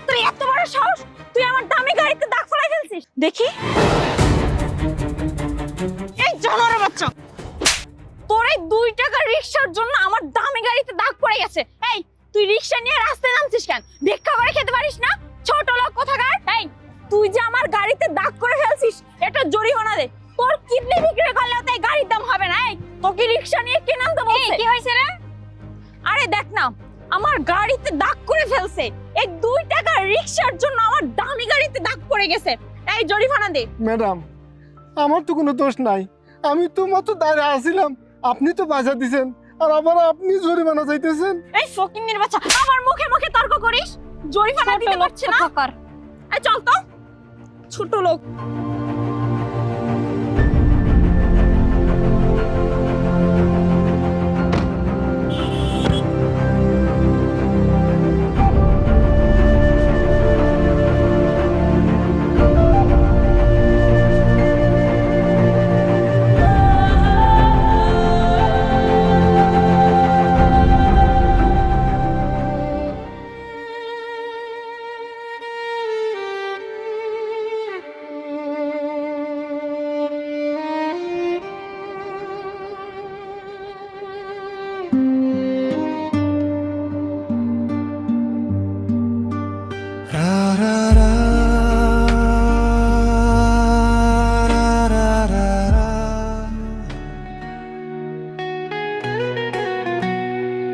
তোর এত বড় সাহস, তুই আমার দামি গাড়িতে দাগ ফেলাই ফেলছিস। দেখি এই জানোয়ারের বাচ্চা, তোর এই 2 টাকার রিকশার জন্য আমার দামি গাড়িতে দাগ পড়ে গেছে। এই তুই রিকশা নিয়ে রাস্তায় নামছিস কেন? ভিক্ষা করে খেতে পারিস না? ছোট লোক কোথাকার। এই তুই যে আমার গাড়িতে দাগ করে ফেলছিস, এটা জরিমানা দে। তোর কিডনি বিক্রি করলে তো এই গাড়ির দাম হবে না। এই তোকে রিকশা নিয়ে কে নামতে বলছে? কি হয়েছে রে? আরে দেখ না, আমার গাড়িতে দাগ করে ফেলছে। এই 2 টাকার রিকশার জন্য আমার দামি গাড়িতে দাগ পড়ে গেছে। এই জরিমানা দে। ম্যাডাম, আমার তো কোনো দোষ নাই, আমি তো মাত্র দাঁড়িয়ে আসছিলাম, আপনি তো বাজা দিছেন আর আবার আপনি জরিমানা চাইতেছেন। এই ফকিন্নির বাচ্চা, আমার মুখে মুখে তর্ক করিস? জরিমানা দিতে পারছিস না? এই চল তো, ছোট লোক।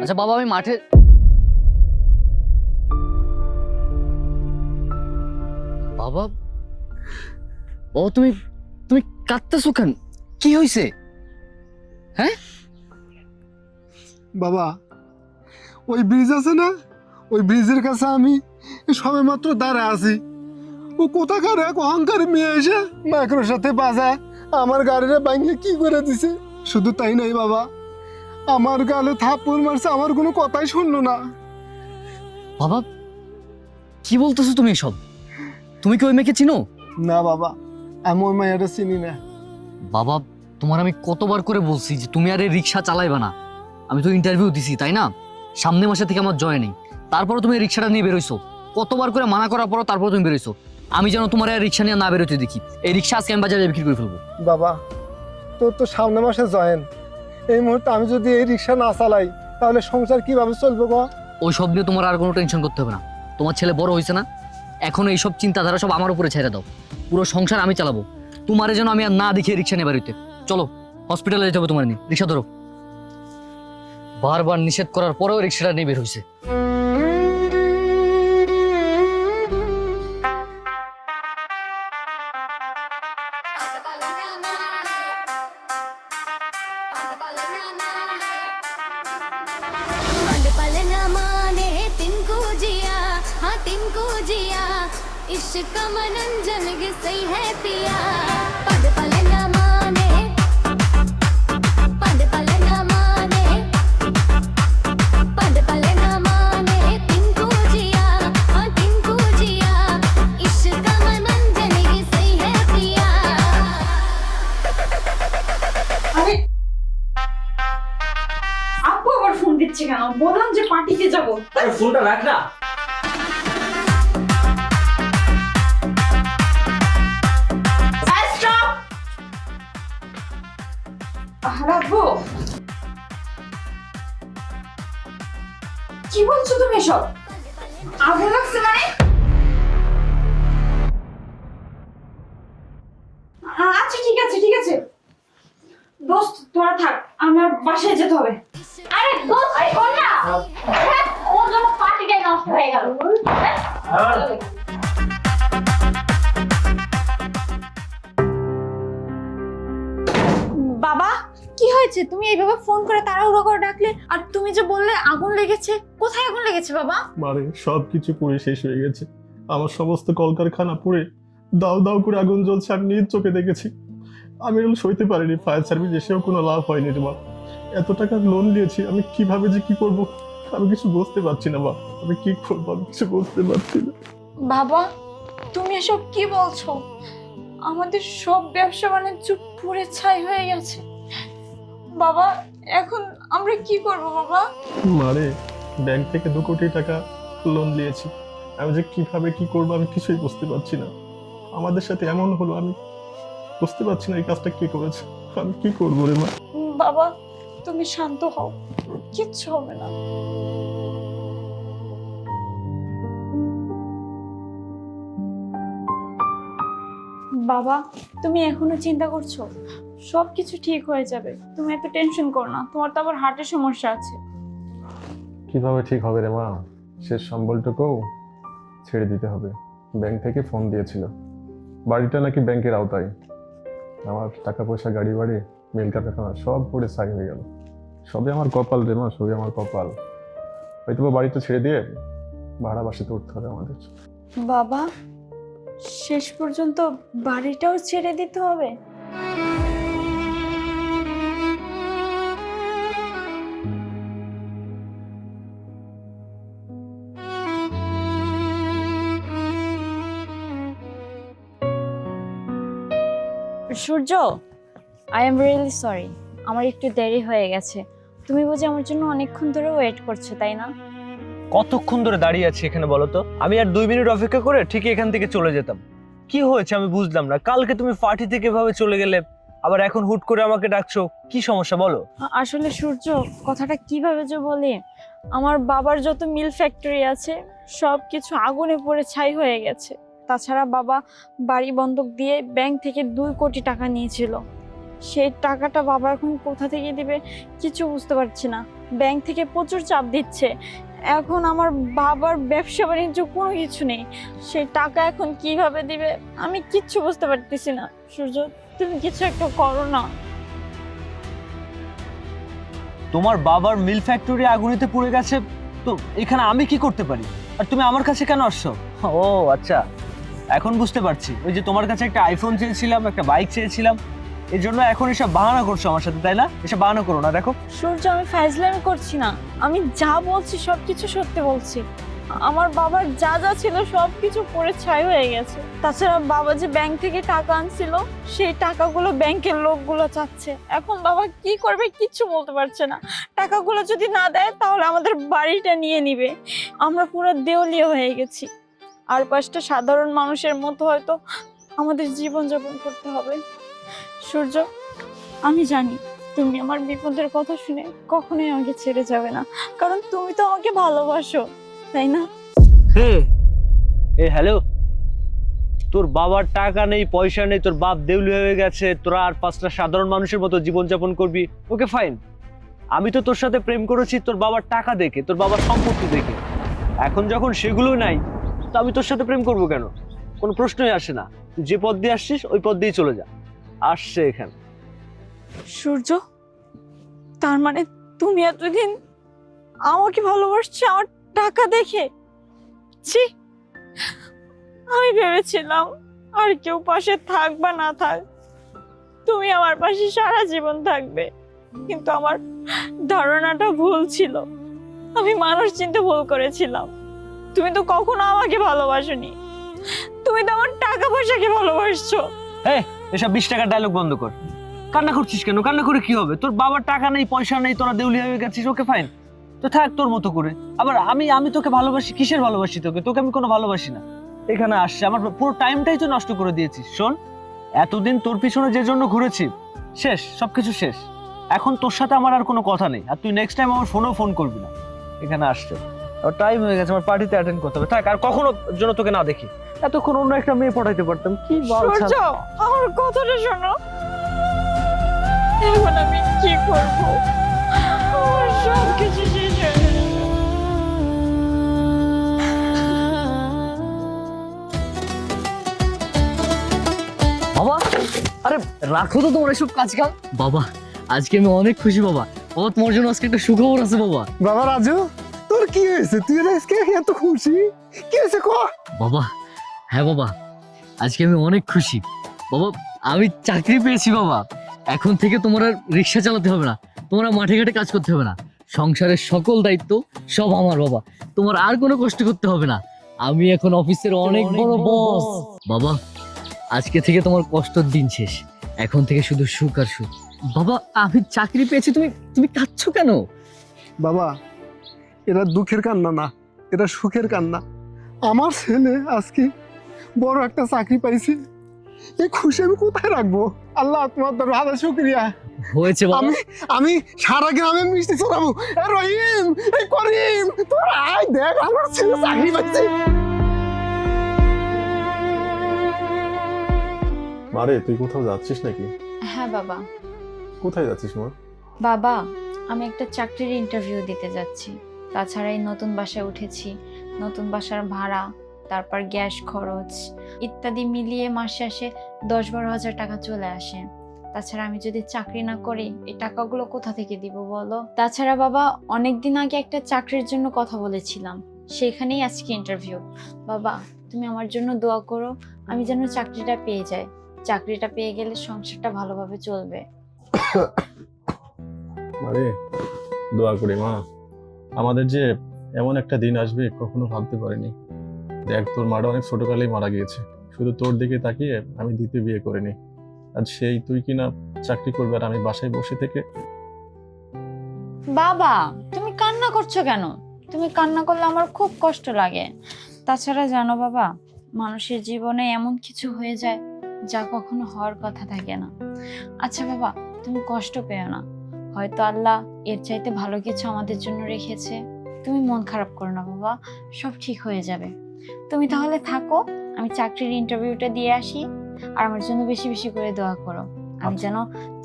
আচ্ছা বাবা, আমি মাঠে বাবা ও তুমি তুমি কাঁদতেছো কেন? কি হয়েছে? হ্যাঁ বাবা, ওই ব্রিজ আছে না, ওই ব্রিজের কাছে আমি সবে মাত্র দাঁড়ায় আছি। ও কোথাকার এক অহংকারী মেয়ে এসে মাইক্রোর সাথে বাজা আমার গাড়িটা ভাঙিয়ে কি করে দিছে। শুধু তাই নাই বাবা, আমার গালে থাপ্পড় মারছে, আমার কোনো কথাই শুনলো না। বাবা, কি বলতেছো তুমি এসব? তুমি কি ওই মেয়েকে চিনো? না বাবা, আমি ওই মাইয়াটা চিনি না। বাবা, তোমার আমি কতবার করে বলছি যে তুমি আর এই রিক্সা চালাইবে না। আমি তো ইন্টারভিউ দিছি, তাই না? সামনের মাসে থেকে আমার জয়েনিং, তারপরে তুমি এই রিক্সাটা নিয়ে বেরোইছো। কতবার করে মানা করার পরও তারপর তুমি বেরোইছো। আমি যেন তোমার এই রিক্সা নিয়ে না বেরোতে দেখি। এই রিক্সা আজকে আমি বাজারে বিক্রি করে ফেলবো। বাবা, তোর তো সামনের মাসে জয়েন, এই মুহূর্তে আমি যদি এই রিক্সা না চালাই তাহলে সংসার কিভাবে চলবে গো? ওই সব নিয়ে তোমার আর কোনো টেনশন করতে হবে না। তোমার ছেলে বড় হয়েছে না, এখন এইসব চিন্তাধারা সব আমার উপরে ছেড়ে দাও। পুরো সংসার আমি চালাবো। তোমার যেন আমি আর না দেখিয়ে রিক্সা নিয়ে বেরোতে। চলো হসপিটালে যেতে হবে তোমার নিয়ে। রিক্সা ধরো। বারবার নিষেধ করার পরেও রিক্সাটা নিয়ে বের হয়েছে। इश्क मनंजन सही है पिया पद पल न माने पद पल न माने पद पल न माने तिनको जिया हाँ तिनको जिया इश्क मनंजन सही है पिया। আরে আপু আবার ফোন দিচ্ছে কেন? বললাম যে পার্টিতে যাব। আরে ফোনটা রাখ না। রাখবো? কি বলছো তুমি এসব? আগুন লাগছে মানে? আচ্ছা ঠিক আছে ঠিক আছে দোস্ত, তোরা থাক, আমার বাসায় যেতে হবে। আরে দোস্ত শোন না, ওর জন্য পার্টিটাই নষ্ট হয়ে গেল। বাবা, কি হয়েছে? তুমি এইভাবে ফোন করে তাড়াহুড়ো করে ডাকলে, আর তুমি যে বললে আগুন লেগেছে। কোথায় আগুন লেগেছে বাবা? মানে সবকিছু পুড়ে শেষ হয়ে গেছে। আমার সমস্ত কলকারখানা পুড়ে দাউ দাউ করে আগুন জ্বলছে, আমি নিজ চোখে দেখেছি। আমি এগুলো সইতে পারিনি। ফায়ার সার্ভিস এসেও কোনো লাভ হয়নি রে মা। এত টাকা লোন নিয়েছি, আমি কিভাবে যে কি করব আমি কিছু বুঝতে পারছি না। আমি কি করবো আমি কিছু বুঝতে পারছি না। বাবা, তুমি এসব কি বলছো? আমাদের সব ব্যবসা বাণিজ্য পুড়ে ছাই হয়ে গেছে। বাবা, এখন আমরা কি করব বাবা? মানে ব্যাংক থেকে 2 কোটি টাকা লোন নিয়েছি, আমি যে কিভাবে কি করবো আমি কিছুই বুঝতে পারছি না। আমাদের সাথে এমন হলো, আমি বুঝতে পারছি না এই কাজটা কে করেছে। আমি কি করবো রে মা? বাবা তুমি শান্ত হও, কিচ্ছু হবে না। বাবা তুমি এখনো চিন্তা করছো? সবকিছু ঠিক হয়ে যাবে, তুমি এত টেনশন করো না। তোমার তো আবার হার্টের সমস্যা আছে। কিভাবে ঠিক হবে রে মা? শেষ সম্বলটুকু ছেড়ে দিতে হবে। ব্যাংক থেকে ফোন দিয়েছিল, বাড়িটা নাকি ব্যাংকের আওতায়। আমার টাকা পয়সা, গাড়ি বাড়ি, মিল কারখানা সব পড়ে ছাই হয়ে গেল। সবই আমার কপাল রে মা, সবই আমার কপাল। হয়তো বাড়িটা ছেড়ে দিয়ে ভাড়া বাসাতে উঠতে হবে আমাদের। বাবা শেষ পর্যন্ত বাড়িটাও ছেড়ে দিতে হবে? সূর্য, আই এম রিয়েলি সরি, আমার একটু দেরি হয়ে গেছে। তুমি বুঝি আমার জন্য অনেকক্ষণ ধরে ওয়েট করছো, তাই না? কতক্ষণ ধরে দাঁড়িয়ে আছি এখানে বলো তো? আমি আর 2 মিনিট অপেক্ষা করে ঠিক এখান থেকে চলে যেতাম। কি হয়েছে আমি বুঝলাম না। কালকে তুমি পার্টি থেকে এভাবে চলে গেলে, আবার এখন হুট করে আমাকে ডাকছো, কি সমস্যা বলো? আসলে সূর্য, কথাটা কিভাবে যে বলি, আমার বাবার যত মিল ফ্যাক্টরি আছে সব কিছু আগুনে পড়ে ছাই হয়ে গেছে। তাছাড়া বাবা বাড়ি বন্ধক দিয়ে ব্যাংক থেকে 2 কোটি টাকা নিয়েছিল। সেই টাকাটা বাবা এখন কোথা থেকে দিবে কিছু বুঝতে পারছি না। ব্যাংক থেকে প্রচুর চাপ দিচ্ছে। এখন আমার বাবার ব্যবসা বাণিজ্য কোনো কিছু নেই, সেই টাকা এখন কিভাবে দিবে আমি কিচ্ছু বুঝতে পারতেছি না। সূর্য তুমি কিছু একটা করো না। তোমার বাবার মিল ফ্যাক্টরি আগুনেতে পুড়ে গেছে, তো এখানে আমি কি করতে পারি? আর তুমি আমার কাছে কেন আসছো? ও আচ্ছা, এখন বুঝতে পারছি। ওই যে তোমার কাছে একটা আইফোন চেয়েছিলাম, একটা বাইক চেয়েছিলাম, এর জন্য এখন এসব বাহানা করছো আমার সাথে, তাই না? এসব বাহানা করো না। দেখো সূর্য, আমি ফাইজলামি করছি না, আমি যা বলছি সবকিছু সত্যি বলছি। আমার বাবার যা যা ছিল সবকিছু পড়ে ছাই হয়ে গেছে। তাছাড়া বাবা যে ব্যাংক থেকে টাকা আনছিল সেই টাকাগুলো ব্যাংকের লোকগুলো চাচ্ছে। এখন বাবা কি করবে কিচ্ছু বলতে পারছে না। টাকাগুলো যদি না দেয় তাহলে আমাদের বাড়িটা নিয়ে নিবে। আমরা পুরো দেউলিয়া হয়ে গেছি। আর 5টা সাধারণ মানুষের মতো হয়তো আমাদের জীবনযাপন করতে হবে। সূর্য, আমি জানি তুমি আমার বিপদের কথা শুনে কখনোই আমাকে ছেড়ে যাবে না, কারণ তুমি তো আমাকে ভালোবাসো, তাই না? হ্যালো, তোর বাবার টাকা নেই, পয়সা নেই, তোর বাপ দেউলি হয়ে গেছে, তোরা আর 5টা সাধারণ মানুষের মতো জীবনযাপন করবি। ওকে ফাইন, আমি তো তোর সাথে প্রেম করেছি তোর বাবার টাকা দেখে, তোর বাবার সম্পত্তি দেখে। এখন যখন সেগুলো নাই, তো আমি তোর সাথে প্রেম করবো কেন? কোনো প্রশ্নই আসে না। তুই যে পথ দিয়ে আসছিস ওই পথ দিয়ে চলে যা। আসছে এখানে। সূর্য, তার মানে তুমি এতদিন আমাকে ভালোবাসছো আমার টাকা দেখে? ছি, আমি ভেবেছিলাম আর কেউ পাশে থাক বা না থাক তুমি আমার পাশে সারা জীবন থাকবে, কিন্তু আমার ধারণাটা ভুল ছিল। আমি মানুষ চিনতে ভুল করেছিলাম। তুমি তো কখনো আমাকে ভালোবাসোনি, তুমি তো আমার টাকা পয়সাকে ভালোবাসছো। এসব 20 টাকার ডায়লগ বন্ধ কর। কান্না করছিস কেন? কান্না করে কি হবে? তোর বাবার টাকা নেই, পয়সা নেই, তোরা দেউলি হয়ে গেছিস। ওকে ফাইন, তো থাক তোর মতো করে। আবার আমি তোকে ভালোবাসি, কিসের ভালোবাসি তোকে? তোকে আমি কোনো ভালোবাসি না। এখানে আসছে, আমার পুরো টাইমটাই তো নষ্ট করে দিয়েছিস। শোন, এতদিন তোর পিছনে যে জন্য ঘুরেছি, শেষ, সবকিছু শেষ। এখন তোর সাথে আমার আর কোনো কথা নেই, আর তুই নেক্সট টাইম আমার ফোন করবি না। এখানে আসছে, টাইম হয়ে গেছে, আমার পার্টিতে অ্যাটেন্ড করতে হবে। থাক, আর কখনো জন্য তোকে না দেখি। এতক্ষণ অন্য একটা মেয়ে পড়াইতে পারতাম। কি সূর্য, আমার কথাটা শোনো। এখন আমি কি করব? আমার সব কিছু শেষ হয়ে গেল। বাবা, আরে রাখো তো তোমার এসব কাজ কাম। বাবা, আজকে আমি অনেক খুশি বাবা। বাবা, তোমার জন্য আজকে একটা সুখবর আছে বাবা। বাবা রাজু, তোর কি হয়েছে? তুই আজকে এত খুশি? কি হয়েছে ক? বাবা, হ্যাঁ বাবা, আজকে আমি অনেক খুশি বাবা। আমি চাকরি পেয়েছি বাবা। এখন থেকে তোমার আর রিক্সা চালাতে হবে না, তোমার মাঠে ঘাটে কাজ করতে হবে না। সংসারের সকল দায়িত্ব সব আমার বাবা। তোমার আর কোনো কষ্ট করতে হবে না। আমি এখন অফিসের অনেক বড় বস বাবা। আজকে থেকে তোমার কষ্টের দিন শেষ, এখন থেকে শুধু সুখ আর সুখ। বাবা, আমি চাকরি পেয়েছি, তুমি কাঁদছো কেন? বাবা, এটা দুঃখের কান্না না, এটা সুখের কান্না। আমার ছেলে আজকে বড় একটা চাকরি পাইছে, এই খুশি আমি কোথায় রাখবো? আল্লাহ তোমার দরবারে শুকরিয়া। হয়েছে বাবা। আমি সারা গ্রামে মিষ্টি ছড়াবো। এ রহিম, এই করিম, তোর আয় দেখ আমার ছেলে চাকরি পাইছে। মারে তুই কোথাও যাচ্ছিস নাকি? হ্যাঁ বাবা। কোথায় যাচ্ছিস মা? বাবা, আমি একটা চাকরির ইন্টারভিউ দিতে যাচ্ছি। তাছাড়া এই নতুন বাসায় উঠেছি, নতুন বাসার ভাড়া, তারপর গ্যাস খরচ ইত্যাদি মিলিয়ে মাস শেষে 10-12 হাজার টাকা চলে আসে। তাছাড়া আমি যদি চাকরি না করি এই টাকাগুলো কোথা থেকে দিব বলো? তাছাড়া বাবা, অনেকদিন আগে একটা চাকরির জন্য কথা বলেছিলাম, সেখানেই আজকে ইন্টারভিউ। বাবা, তুমি আমার জন্য দোয়া করো, আমি যেন চাকরিটা পেয়ে যাই। চাকরিটা পেয়ে গেলে সংসারটা ভালোভাবে চলবে। মারে দোয়া করি মা, আমাদের যে এমন একটা দিন আসবে কখনো ভাবতে পারিনি। দেখ তোর মাটা অনেক ছোটকালেই মারা গিয়েছে, শুধু তোর দিকে তাকিয়ে আমি দ্বিতীয় বিয়ে করিনি। আজ সেই তুই কিনা চাকরি করবে আর আমি বাসায় বসে থেকে। বাবা, তুমি কান্না করছো কেন? তুমি কান্না করলে আমার খুব কষ্ট লাগে। তাছাড়া জানো বাবা, মানুষের জীবনে এমন কিছু হয়ে যায় যা কখনো হওয়ার কথা থাকে না। আচ্ছা বাবা, তুমি কষ্ট পেও না, হয়তো আল্লাহ এর চাইতে ভালো কিছু আমাদের জন্য রেখেছে। তুমি মন খারাপ করো না বাবা, সব ঠিক হয়ে যাবে। তুমি তাহলে থাকো, আমি চাকরির ইন্টারভিউটা দিয়ে আসি, আর আমার জন্য বেশি বেশি করে দোয়া করো, আমি যেন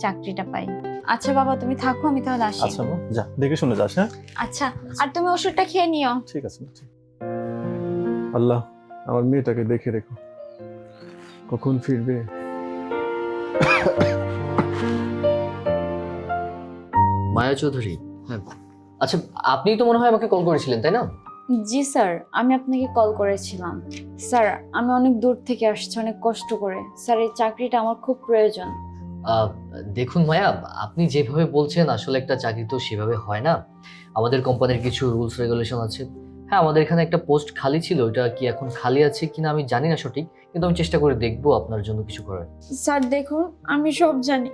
চাকরিটা পাই। আচ্ছা বাবা, তুমি থাকো, আমি তাহলে আসি। আচ্ছা মা, যা দেখে শুনে যাস। হ্যাঁ আচ্ছা, আর তুমি ওষুধটা খেয়ে নিও। ঠিক আছে। আল্লাহ আমার মেয়েটাকে দেখে রেখো, কখন ফিরবে। মায়া চৌধুরী, হ্যাঁ। আচ্ছা, আপনি তো মনে হয় আমাকে কল করেছিলেন, তাই না? জি স্যার, আমি আপনাকে কল করেছিলাম। স্যার, আমি অনেক দূর থেকে আসছি, অনেক কষ্ট করে। স্যার, এই চাকরিটা আমার খুব প্রয়োজন। দেখুন মায়া, আপনি যেভাবে বলছেন আসলে একটা চাকরি তো সেভাবে হয় না। আমাদের কোম্পানির কিছু রুলস রেগুলেশন আছে। হ্যাঁ, আমাদের এখানে একটা পোস্ট খালি ছিল, ওটা কি এখন খালি আছে কিনা আমি জানি না সঠিক, কিন্তু আমি চেষ্টা করে দেখবো আপনার জন্য কিছু করার। স্যার দেখুন, আমি সব জানি,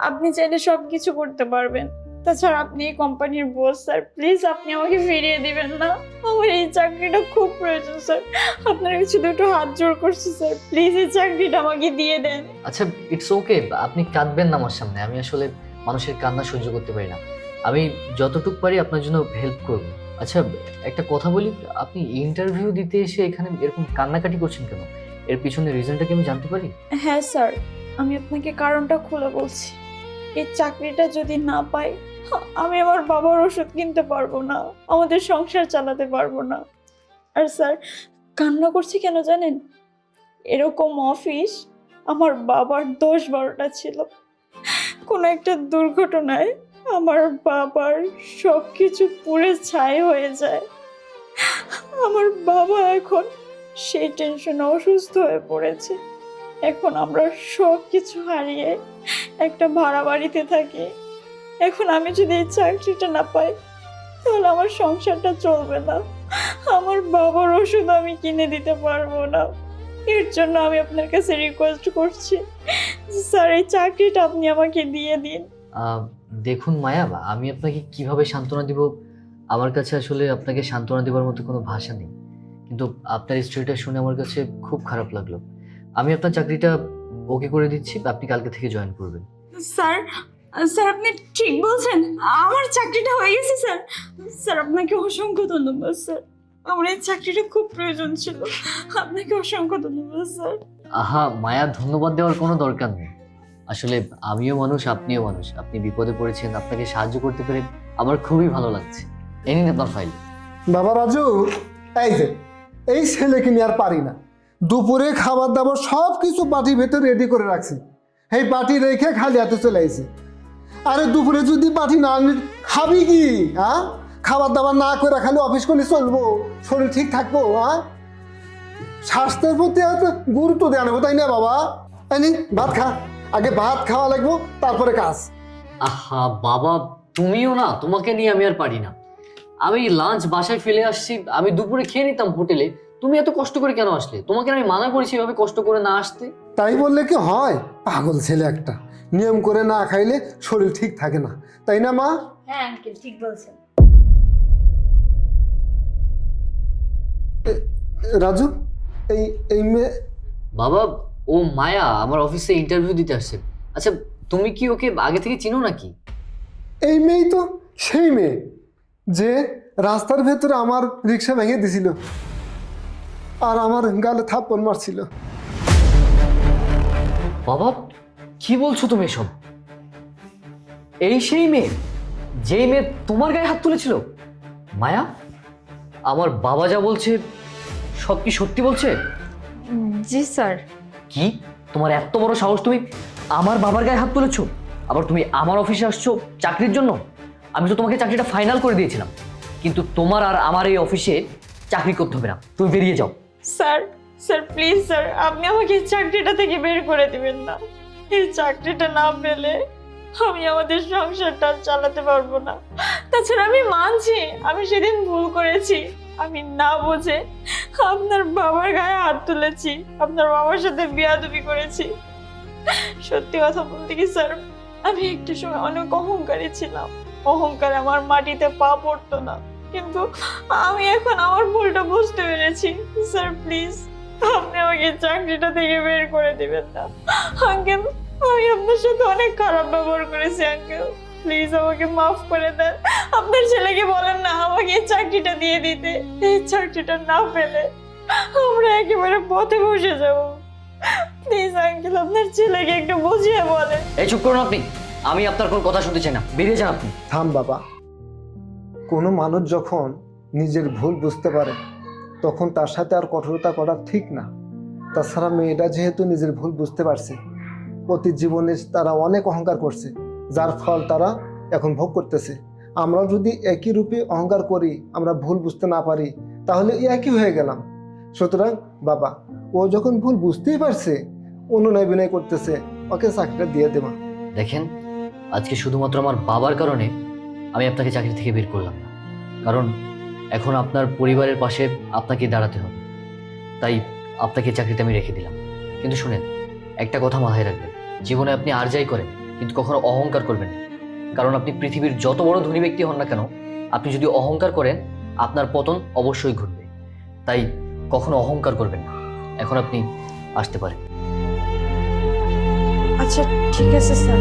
আপনি চাইলে সব কিছু করতে পারবেন। তাছাড়া আপনি এই কোম্পানির বস স্যার, প্লিজ আপনি আমাকে ফিরিয়ে দিবেন না। আমার এই চাকরিটা খুব প্রয়োজন স্যার, আপনার কাছে দুটো হাত জোড় করছি স্যার, প্লিজ এই চাকরিটা আমাকে দিয়ে দেন। আচ্ছা, ইটস ওকে, আপনি কাঁদবেন না আমার সামনে। আমি আসলে মানুষের কান্না সহ্য করতে পারি না। আমি যতটুকু পারি আপনার জন্য হেল্প করব। আচ্ছা, একটা কথা বলি, আপনি ইন্টারভিউ দিতে এসে এখানে এরকম কান্নাকাটি করছেন কেন? এর পিছনে রিজনটা কি আমি জানতে পারি? হ্যাঁ স্যার, আমি আপনাকে কারণটা খুলে বলছি। এই চাকরিটা যদি না পাই, আমি আমার বাবার ওষুধ কিনতে পারবো না, আমাদের সংসার চালাতে পারবো না। আর স্যার, কান্না করছি কেন জানেন? এরকম অফিস আমার বাবার 10-12টা ছিল। কোনো একটা দুর্ঘটনায় আমার বাবার সব কিছু পুড়ে ছাই হয়ে যায়। আমার বাবা এখন সেই টেনশনে অসুস্থ হয়ে পড়েছে। এখন আমরা সব কিছু হারিয়ে একটা ভাড়া বাড়িতে থাকি। এখন আমি যদি এই চাকরিটা না পাই, তাহলে আমার সংসারটা চলবে না, আমার বাবার ওষুধ আমি কিনে দিতে পারবো না। এর জন্য আমি আপনার কাছে রিকোয়েস্ট করছি, স্যার এই চাকরিটা আপনি আমাকে দিয়ে দিন। দেখুন মায়া, আমি আপনাকে কিভাবে সান্ত্বনা দিব, আমার কাছে আসলে আপনাকে সান্ত্বনা দেওয়ার মতো কোনো ভাষা নেই। কিন্তু আপনার স্টোরিটা শুনে আমার কাছে খুব খারাপ লাগলো। আমি আপনার চাকরিটা ওকে করে দিচ্ছি, আপনি কালকে থেকে জয়েন করবেন। স্যার, স্যার আপনি ঠিক বলছেন, আমার চাকরিটা হয়ে গেছে স্যার। স্যার আপনাকে অসংখ্য ধন্যবাদ স্যার, আমার এই চাকরিটা খুব প্রয়োজন ছিল। আপনাকে অসংখ্য ধন্যবাদ স্যার। আহা মায়া, ধন্যবাদ দেওয়ার কোনো দরকার নেই। আসলে আমিও মানুষ, আপনিও মানুষ। আপনি বিপদে পড়েছেন, আপনাকে সাহায্য করতে পেরে আমার খুবই ভালো লাগছে। এই নিন আপনার ফাইল। বাবা রাজু, এই যে এই ছেলেকে নিয়ে আর পারি না। দুপুরে খাবার দাবার সব কিছু পার্টির ভেতর রেডি করে রাখছি, এই পার্টি রেখে খালি হাতে চলে আইছি। আরে দুপুরে যদি পার্টি না আনবি খাবি কি? হ্যাঁ, খাবার দাবার না করে খালি অফিস করলে চলবো? শরীর ঠিক থাকবো? হ্যাঁ, স্বাস্থ্যের প্রতি হয়তো গুরুত্ব দেওয়া নেবো, তাই না বাবা? তাই নি, ভাত খা, আগে ভাত খাওয়া লাগবো, তারপরে কাজ। আহা বাবা, তুমিও না, তোমাকে নিয়ে আমি আর পারি না। আমি লাঞ্চ বাসায় ফেলে আসছি, আমি দুপুরে খেয়ে নিতাম হোটেলে। তুমি এত কষ্ট করে কেন আসলে? তোমাকে আমি মানা করেছি এভাবে কষ্ট করে না আসতে। তাই বললে কি হয়? পাগল ছেলে একটা, নিয়ম করে না খাইলে শরীর ঠিক থাকে না, তাই না মা? হ্যাঁ আঙ্কেল, ঠিক বলছেন। রাজু, এই এই মেয়ে বাবা, ও মায়া আমার অফিসে ইন্টারভিউ দিতে আসছে। আচ্ছা, তুমি কি ওকে আগে থেকে চিনো নাকি? এই মেয়েই তো সেই মেয়ে যে রাস্তার ভেতরে আমার রিক্সা ভেঙে দিছিল আর আমার গালে থাপ্পড় মারছিল। বাবা, কি বলছো তুমি এসব? এই সেই মেয়ে, যেই মেয়ে তোমার গায়ে হাত তুলেছিল? মায়া, আমার বাবা যা বলছে সব কি সত্যি বলছে? জি স্যার। কি, তোমার এত বড় সাহস, তুমি আমার বাবার গায়ে হাত তুলেছো? আবার তুমি আমার অফিসে আসছো চাকরির জন্য? আমি তো তোমাকে চাকরিটা ফাইনাল করে দিয়েছিলাম, কিন্তু তোমার আর আমার এই অফিসে চাকরি করতে হবে না, তুমি বেরিয়ে যাও। স্যার, স্যার প্লিজ স্যার, আপনি আমাকে এই চাকরিটা থেকে বের করে দিবেন না। এই চাকরিটা না পেলে আমি আমাদের সংসারটা আর চালাতে পারবো না। তাছাড়া আমি মানছি আমি সেদিন ভুল করেছি, আমি না বুঝে আপনার বাবার গায়ে হাত তুলেছি, আপনার বাবার সাথে বেয়াদবি করেছি। সত্যি কথা বলতে কি স্যার, আমি একটু সময় অনেক অহংকারী ছিলাম, অহংকার আমার মাটিতে পা পড়তো না, কিন্তু আমি এখন আমার ভুলটা বুঝতে পেরেছি। স্যার প্লিজ আপনি আমাকে চাকরিটা থেকে বের করে দিবেন না। আঙ্কেল, আমি আপনার সাথে অনেক খারাপ ব্যবহার করেছি আঙ্কেল, প্লিজ আমাকে মাফ করে দেন। আপনার ছেলেকে বলেন না আমাকে এই চাকরিটা দিয়ে দিতে, এই চাকরিটা না পেলে আমরা একেবারে পথে বসে যাব। প্লিজ আঙ্কেল আপনার ছেলেকে একটু বুঝিয়ে বলেন। এই চুপ করুন আপনি, আমি আপনার কোনো কথা শুনতে চাই না, বেরিয়ে যান আপনি। থাম বাবা, কোনো মানুষ যখন নিজের ভুল বুঝতে পারে তখন তার সাথে আর কঠোরতা করা ঠিক না। তাছাড়া মেয়েটা যেহেতু নিজের ভুল বুঝতে পারছে, অতীত জীবনে তারা অনেক অহংকার করছে, যার ফল তারা এখন ভোগ করতেছে। আমরা যদি একই রূপে অহংকার করি, আমরা ভুল বুঝতে না পারি, তাহলে একই হয়ে গেলাম। সুতরাং বাবা, ও যখন ভুল বুঝতেই পারছে, অনুনয় বিনয় করতেছে, ওকে চাকরিটা দিয়ে দেবা। দেখেন, আজকে শুধুমাত্র আমার বাবার কারণে আমি আপনাকে চাকরি থেকে বের করলাম না, কারণ এখন আপনার পরিবারের পাশে আপনাকে দাঁড়াতে হবে, তাই আপনাকে চাকরিতে আমি রেখে দিলাম। কিন্তু শুনেন, একটা কথা মাথায় রাখবেন, জীবনে আপনি আর যাই করেন কিন্তু কখনো অহংকার করবেন না, কারণ আপনি পৃথিবীর যত বড় ধনী ব্যক্তি হন না কেন, আপনি যদি অহংকার করেন আপনার পতন অবশ্যই ঘটবে। তাই কখনো অহংকার করবেন না। এখন আপনি আসতে পারেন। আচ্ছা ঠিক আছে স্যার।